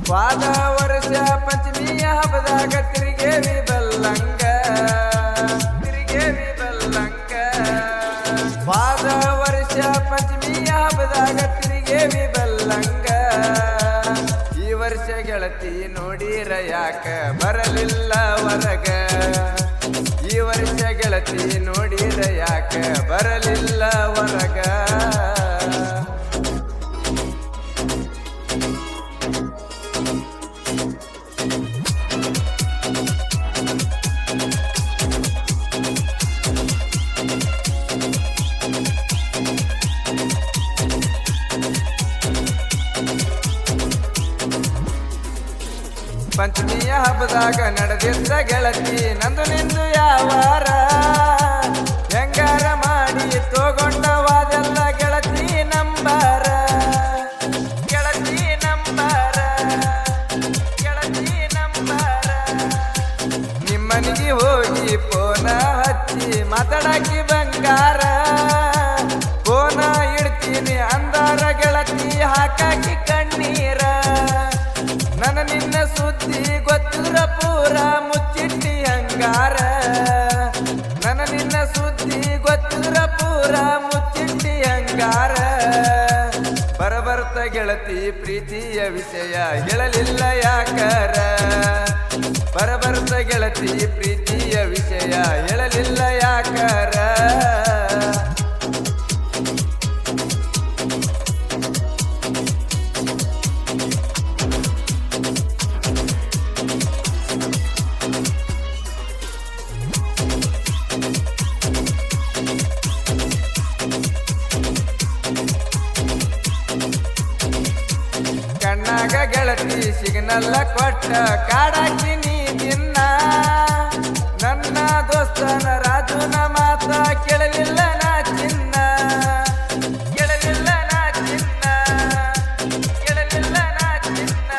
ವಾದ ವರ್ಷ ಪಂಚಮಿಯ ಹಬ್ಬದಾಗ ತಿರುಗೇವಿ ಬಲ್ಲಂಗ ವಾದ ವರ್ಷ ಪಂಚಮಿಯ ಹಬ್ಬದಾಗ ತಿರುಗೇವಿ ಬಲ್ಲಂಗ ಈ ವರ್ಷ ಗೆಳತಿ ನೋಡಿರ ಯಾಕ ಬರಲಿಲ್ಲ ಹೊರಗ ಈ ವರ್ಷ ಗೆಳತಿ ನೋಡಿರ ಯಾಕ ಬರಲಿಲ್ಲ ಹೊರಗ ಪಂಚಮಿಯ ಹಬ್ಬದಾಗ ನಡೆದಿದ್ದ ಗೆಳತಿ ನಂದು ನಿಂದು ಯಾವಾರ ಹೆಂಗಾರ ಮಾಡಿ ತಗೊಂಡವಾದೆಲ್ಲ ಗೆಳತಿ ನಂಬಾರ ಗೆಳತಿ ನಂಬಾರ ಗೆಳತಿ ನಂಬಾರ ನಿಮ್ಮನಿಗೆ ಹೋಗಿ ಫೋನ ಹಚ್ಚಿ ಮಾತಾಡಾಕಿ ಬಂಗಾರ ಫೋನ ಇಡ್ತೀನಿ ಅಂದಾರ ಗೆಳತಿ ಹಾಕಾಕಿ ಕಣ್ಣೀರ ನನ್ನ ನಿನ್ನ ಸುದ್ದಿ ಗೊತ್ತಿದ್ರ ಪೂರ ಮುಚ್ಚಿಟ್ಟಿ ಹಂಗಾರ ನನ್ನ ನಿನ್ನ ಸುದ್ದಿ ಗೊತ್ತಿದ್ರ ಪೂರ ಮುಚ್ಚಿಟ್ಟಿ ಹಂಗಾರ ಬರಬರ್ತ ಗೆಳತಿ ಪ್ರೀತಿಯ ವಿಷಯ ಹೇಳಲಿಲ್ಲ ಯಾಕರ ಬರಬರ್ತ ಗೆಳತಿ ಪ್ರೀತಿಯ ವಿಷಯ ಹೇಳಲಿಲ್ಲ ಯಾಕರ ಕಣ್ಣಾಗ ಗೆಳತಿ ಸಿಗ್ನಲ್ಲ ಕೊಟ್ಟ ಕಾಡಾಕಿನಿ ದಿನ್ನ ನನ್ನ ದೋಸ್ತನ ರಾಜುನ ಮಾತ ಕೇಳಲಿಲ್ಲ ನಾ ಚಿನ್ನ ಕೇಳಲಿಲ್ಲ ನಾ ಚಿನ್ನ ಕೇಳಲಿಲ್ಲ ನಾ ಚಿನ್ನ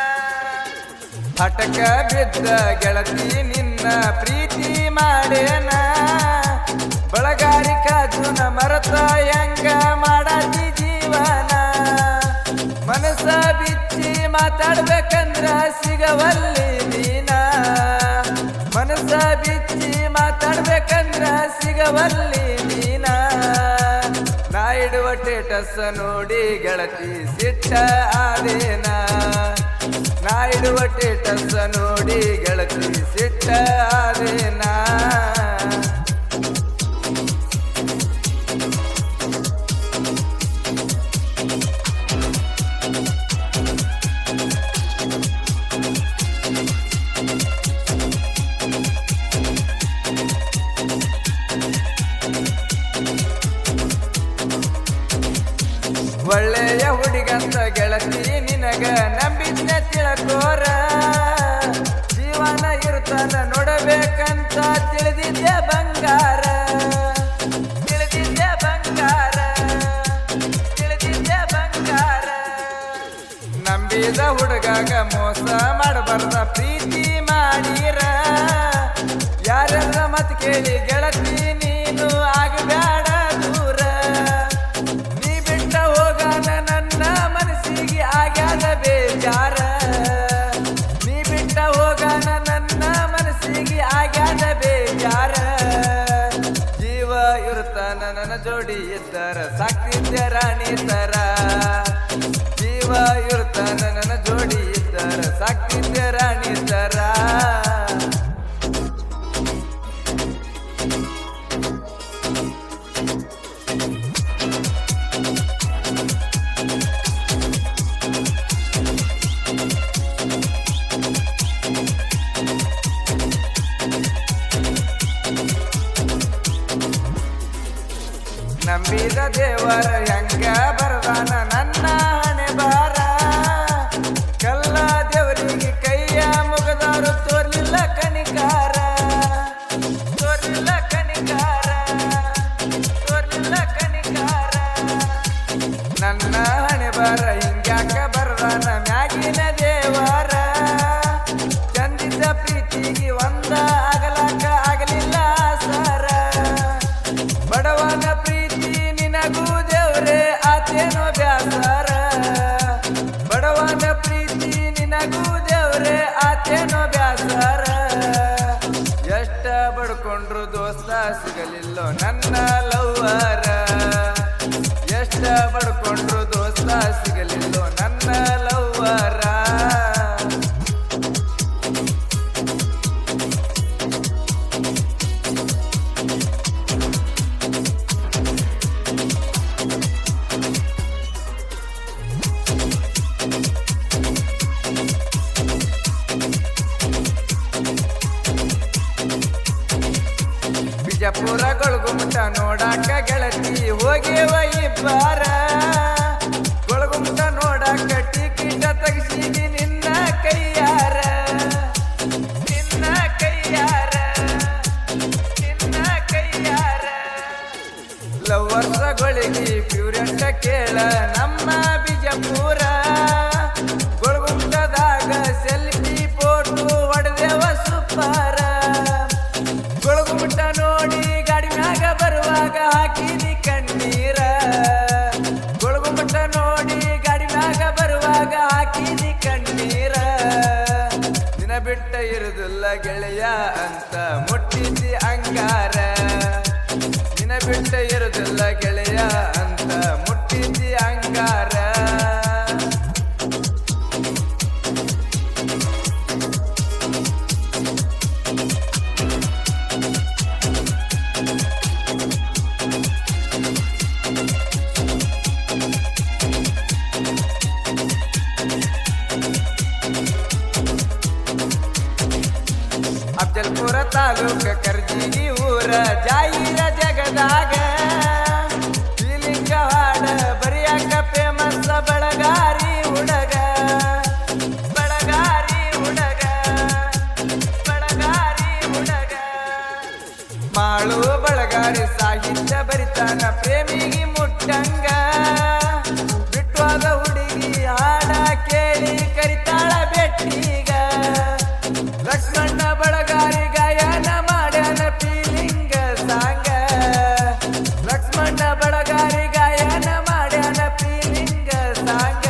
ಹಠಕ ಬಿದ್ದ ಗೆಳತಿ ನಿನ್ನ ಪ್ರೀತಿ ಮಾಡೇನ ಬಳಗಾರಿ ಕಾಜುನ ಮರತ ಹೆಂಗ ಮಾಡಾತಿ ಜೀವನ ಮನಸ ಬಿಚ್ಚಿ ಮಾತಾಡ್ಬೇಕಂದ್ರ ಸಿಗವಲ್ಲಿ ನೀನ ಮನಸ ಬಿಚ್ಚಿ ಮಾತಾಡ್ಬೇಕಂದ್ರ ಸಿಗವಲ್ಲಿ ನೀನ ನಾ ಇಡುವ ಟೇಟಸ್ ನೋಡಿ ಗೆಳತಿ ಸಿಟ್ಟ ಆದೇನ ನಾ ಇಡುವ ಟೇಟಸ್ ನೋಡಿ ಗೆಳತಿ ಸಿಟ್ಟ ಆದೇನ ಒಳ್ಳೆಯ ಹುಡುಗಂತ ಗೆಳತಿ ನಿನಗ ನಂಬಿದ್ನ ತಿಳ್ಕೋರ ಜೀವನ ಇರ್ತಾನ ನೋಡಬೇಕಂತ ತಿಳಿದಿದ್ದೆ ಬಂಗಾರ ತಿಳಿದಿದ್ದೆ ಬಂಗಾರ ತಿಳಿದಿದ್ದೆ ಬಂಗಾರ ನಂಬಿದ ಹುಡುಗಾಗ ಮೋಸ ಮಾಡಬಾರ್ದ ಪ್ರೀತಿ ಮಾಡಿರ ಯಾರೆಲ್ಲ ಮತ್ ಕೇಳಿ ಗೆಳತಿ ನೀನು ಆಗಬೇಡ ದೂರ ನನ್ನ ಮನಸ್ಸಿಗೆ ಆಗ್ಯಾದ ಬೇಜಾರ ನೀ ಬಿಟ್ಟ ಹೋಗಾನ ನನ್ನ ಮನಸ್ಸಿಗೆ ಆಗ್ಯಾದ ಬೇಜಾರ ಜೀವ ಇರ್ತಾನ ನನ್ನ ಜೋಡಿ ಇದ್ದರ ಸಾಕ್ತಿದ್ದೆ ರಾಣಿ ತರ ಜೀವ ಇರ್ತಾನ ನನ್ನ ಜೋಡಿ ಇದ್ದರ ಸಾಕ್ತಿದ್ದೆ ರಾಣಿ ತರ ನಂಬಿದ ದೇವರ ಹೆಂಗ ಬರದಾನ ನನ್ನ ಹಣೆ ಬಾರ ಕಲ್ಲ ದೇವರಿಗೆ ಕೈಯ ಮುಗದಾರು ತೋರ್ಲಿಲ್ಲ ಕಣಿಕಾರ ತೋರ್ಲಿಲ್ಲ ಕಣಿಕಾರ ತೋರ್ಲಿಲ್ಲ ಕಣಿಕಾರ ನನ್ನ ಹಣೆ ಬಾರ ಹಿಂಗ್ಯಾಕ ಬರದಾನ ಮ್ಯಾಗಿನ ದೇವರ ಚಂದಿದ್ದ ಪ್ರೀತಿ ಪ್ರೀತಿಗೆ ಒಂದ ಆಗಲಾಕ ಆಗಲಿಲ್ಲ ಸರ ಬಡವನ ಪ್ರೀತಿ ನಿನಗೂ ದೇವ್ರೆ ಆತೇನೋ ಬ್ಯಾಸರ ಬಡವನ ಪ್ರೀತಿ ನಿನಗೂ ದೇವ್ರೆ ಆತೇನೋ ಬ್ಯಾಸರ ಎಷ್ಟ ಬಡ್ಕೊಂಡ್ರು ದೋಸ್ತ ಸಿಗಲಿಲ್ಲೋ ನನ್ನ ಲವ್ವರ ಎಷ್ಟ ಬಡ್ಕೊಂಡ್ರು ದೋಸ್ತ ಸಿಗಲಿಲ್ಲೋ ನನ್ನ ಲವ್ವರ ಬಿಜಾಪುರ ಗೊಳಗುಮಟ ನೋಡಾಕ ಗೆಳತಿ ಹೋಗೇವ ಇಬ್ಬಾರ ಗೊಳಗುಮಟ ನೋಡಾಕ ಟಿಕಿಟ ತೆಗಿಸಿದಿ ನಿನ್ನ ಕೈಯಾರ ನಿನ್ನ ಕೈಯಾರ ನಿನ್ನ ಕೈಯಾರ ಲವ್ವರ್ಸಗಳಿಗೆ ಪ್ಯೂರೆಂಟ ಕೇಳ ನಮ್ಮ ಬಿಜಾಪುರ ಗೊಳಗುಮಟದಾಗ ಸೆಲ್ಫಿ ಫೋಟೋ ಹೊಡೆದೇವ ಸುಪ್ಪಾರ ಗೊಳಗುಮಟ ನೋಡಿ ಗಾಡಿ ಮ್ಯಾಗ ಬರುವಾಗ ಹಾಕಿದಿ ಕಣ್ಣೀರ ಗೊಳಗುಮಟ ನೋಡಿ ಗಾಡಿ ಮ್ಯಾಗ ಬರುವಾಗ ಹಾಕಿದಿ ಕಣ್ಣೀರ ದಿನ ಬಿಟ್ಟ ಇರುದಿಲ್ಲ ಗೆಳೆಯ ಅಂತ ಮುಟ್ಟಿದ್ದಿ ಅಂಗಾರ ದಿನ ಬಿಟ್ಟ ಇರುದಿಲ್ಲ ಗೆಳೆಯ ಅಂತ ಮುಟ್ಟಿದ್ದಿ ಅಂಗಾರ ಅಫಜಲ್ಪುರ ತಾಲೂಕ ಕರ್ಜಿಗಿ ಊರ ಜಾಯಿರ ಜಗದಾಗ ಫೀಲಿಂಗ ಹಾಡ ಬರಿಯಾಕ ಫೇಮಸ್ ಬಳಗಾರಿ ಹುಡುಗ ಬಳಗಾರಿ ಹುಡುಗ ಬಳಗಾರಿ ಹುಡುಗ ಮಾಳು ಬಳಗಾರಿ ಸಾಹಿತ್ಯ ಬರಿತಾನ ಪ್ರೇಮಿಗಿ ಮುಟ್ಟಂಗ ಬಿಟ್ವಾದ ಹುಡುಗಿ ಹಾಡ ಕೇಳಿ ಕರಿತಾಳ ಬೆಟ್ಟಿಗ ಲಕ್ಷ್ಮಣ್ಣ ಬಳಗಾರಿ ಗಾಯನ ಮಾಡ್ಯಾನ ಫೀಲಿಂಗ ಸಾಂಗ ಲಕ್ಷ್ಮಣ್ಣ ಬಳಗಾರಿ ಗಾಯನ ಮಾಡ್ಯಾನ ಫೀಲಿಂಗ ಸಾಂಗ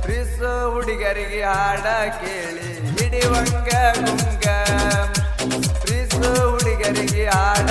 ಪ್ರೀಸೋ ಹುಡುಗರಿಗೆ ಹಾಡ ಕೇಳಿ ಹಿಡಿವಂಗ ಗುಂಗ ಪ್ರೀಸೋ ಹುಡುಗರಿಗೆ ಹಾಡ